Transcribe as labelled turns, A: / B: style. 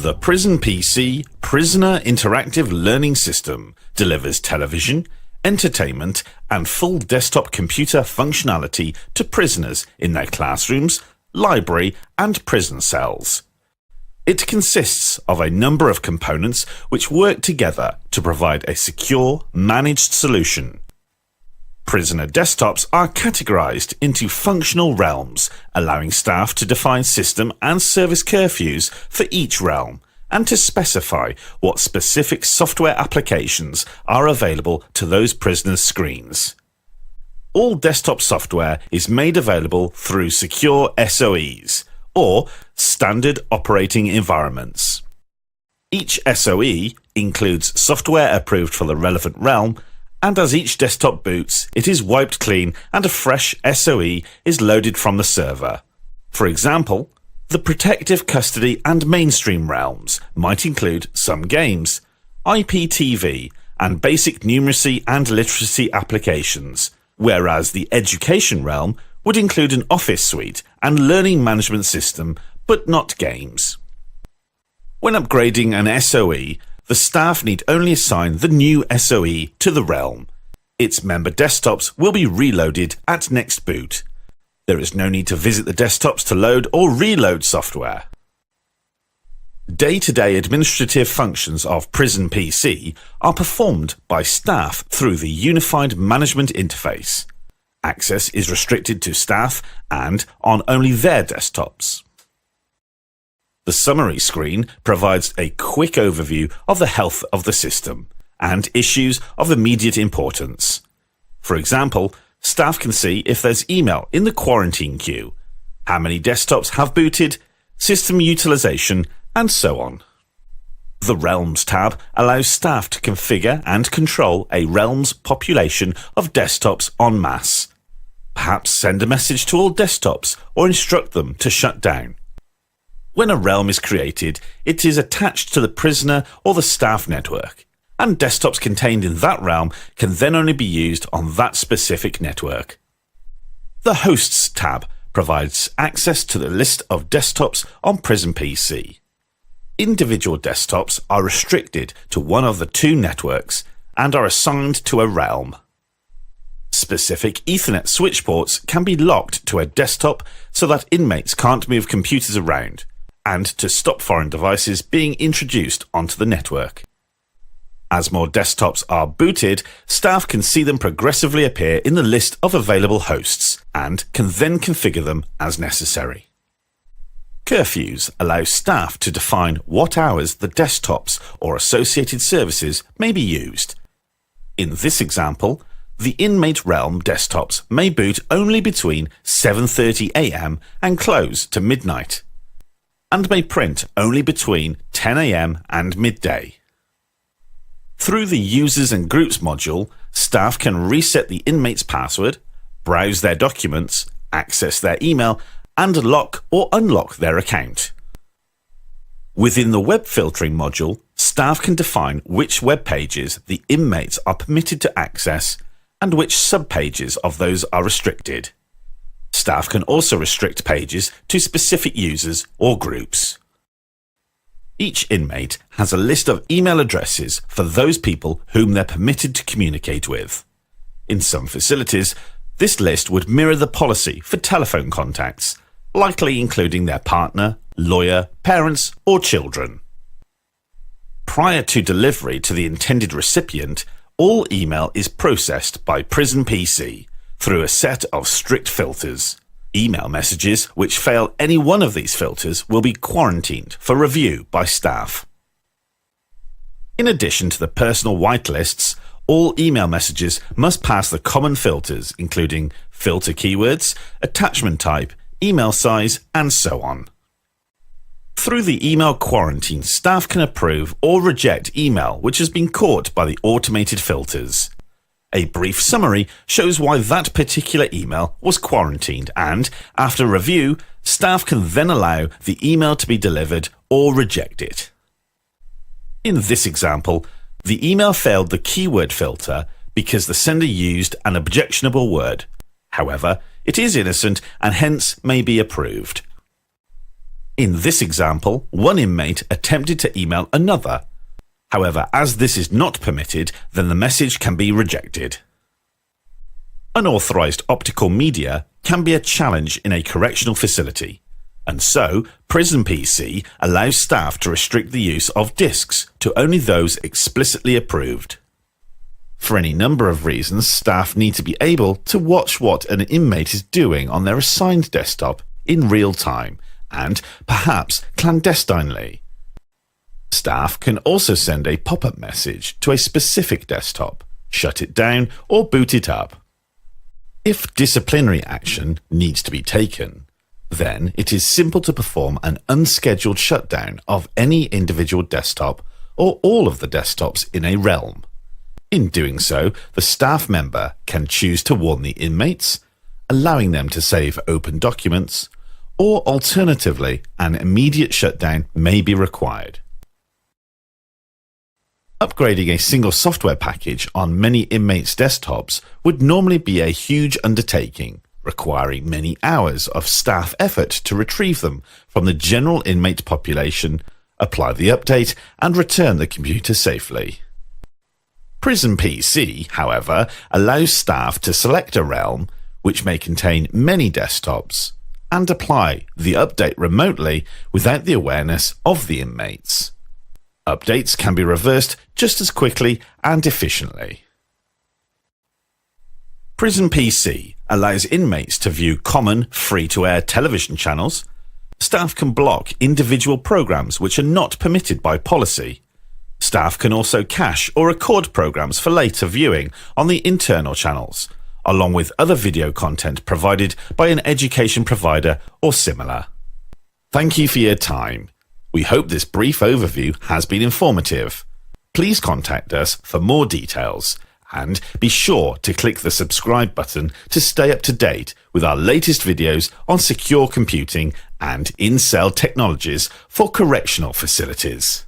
A: The PrisonPC Prisoner Interactive Learning System delivers television, entertainment, and full desktop computer functionality to prisoners in their classrooms, library, and prison cells. It consists of a number of components which work together to provide a secure, managed solution. Prisoner desktops are categorized into functional realms, allowing staff to define system and service curfews for each realm and to specify what specific software applications are available to those prisoners' screens. All desktop software is made available through secure SOEs, or Standard Operating Environments. Each SOE includes software approved for the relevant realm, and as each desktop boots, it is wiped clean and a fresh SOE is loaded from the server. For example, the protective custody and mainstream realms might include some games, IPTV, and basic numeracy and literacy applications, whereas the education realm would include an office suite and learning management system, but not games. When upgrading an SOE, the staff need only assign the new SOE to the realm. Its member desktops will be reloaded at next boot. There is no need to visit the desktops to load or reload software. Day-to-day administrative functions of PrisonPC are performed by staff through the Unified Management Interface. Access is restricted to staff and on only their desktops. The summary screen provides a quick overview of the health of the system and issues of immediate importance. For example, staff can see if there's email in the quarantine queue, how many desktops have booted, system utilization, and so on. The Realms tab allows staff to configure and control a realm's population of desktops en masse. Perhaps send a message to all desktops or instruct them to shut down. When a realm is created, it is attached to the prisoner or the staff network, and desktops contained in that realm can then only be used on that specific network. The Hosts tab provides access to the list of desktops on PrisonPC. Individual desktops are restricted to one of the two networks and are assigned to a realm. Specific Ethernet switch ports can be locked to a desktop so that inmates can't move computers around, and to stop foreign devices being introduced onto the network. As more desktops are booted, staff can see them progressively appear in the list of available hosts and can then configure them as necessary. Curfews allow staff to define what hours the desktops or associated services may be used. In this example, the inmate realm desktops may boot only between 7:30 AM and close to midnight, and may print only between 10 AM and midday. Through the Users and Groups module, staff can reset the inmate's password, browse their documents, access their email, and lock or unlock their account. Within the Web Filtering module, staff can define which web pages the inmates are permitted to access and which subpages of those are restricted. Staff can also restrict pages to specific users or groups. Each inmate has a list of email addresses for those people whom they're permitted to communicate with. In some facilities, this list would mirror the policy for telephone contacts, likely including their partner, lawyer, parents, or children. Prior to delivery to the intended recipient, all email is processed by PrisonPC through a set of strict filters. Email messages which fail any one of these filters will be quarantined for review by staff. In addition to the personal whitelists, all email messages must pass the common filters, including filter keywords, attachment type, email size, and so on. Through the email quarantine, staff can approve or reject email which has been caught by the automated filters. A brief summary shows why that particular email was quarantined, and, after review, staff can then allow the email to be delivered or reject it. In this example, the email failed the keyword filter because the sender used an objectionable word. However, it is innocent and hence may be approved. In this example, one inmate attempted to email another. However, as this is not permitted, then the message can be rejected. Unauthorized optical media can be a challenge in a correctional facility, and so PrisonPC allows staff to restrict the use of discs to only those explicitly approved. For any number of reasons, staff need to be able to watch what an inmate is doing on their assigned desktop in real time and perhaps clandestinely. Staff can also send a pop-up message to a specific desktop, shut it down or boot it up. If disciplinary action needs to be taken, then it is simple to perform an unscheduled shutdown of any individual desktop or all of the desktops in a realm. In doing so, the staff member can choose to warn the inmates, allowing them to save open documents, or alternatively, an immediate shutdown may be required. Upgrading a single software package on many inmates' desktops would normally be a huge undertaking, requiring many hours of staff effort to retrieve them from the general inmate population, apply the update, and return the computer safely. PrisonPC, however, allows staff to select a realm, which may contain many desktops, and apply the update remotely without the awareness of the inmates. Updates can be reversed just as quickly and efficiently. PrisonPC allows inmates to view common free-to-air television channels. Staff can block individual programs which are not permitted by policy. Staff can also cache or record programs for later viewing on the internal channels, along with other video content provided by an education provider or similar. Thank you for your time. We hope this brief overview has been informative. Please contact us for more details and be sure to click the subscribe button to stay up to date with our latest videos on secure computing and in-cell technologies for correctional facilities.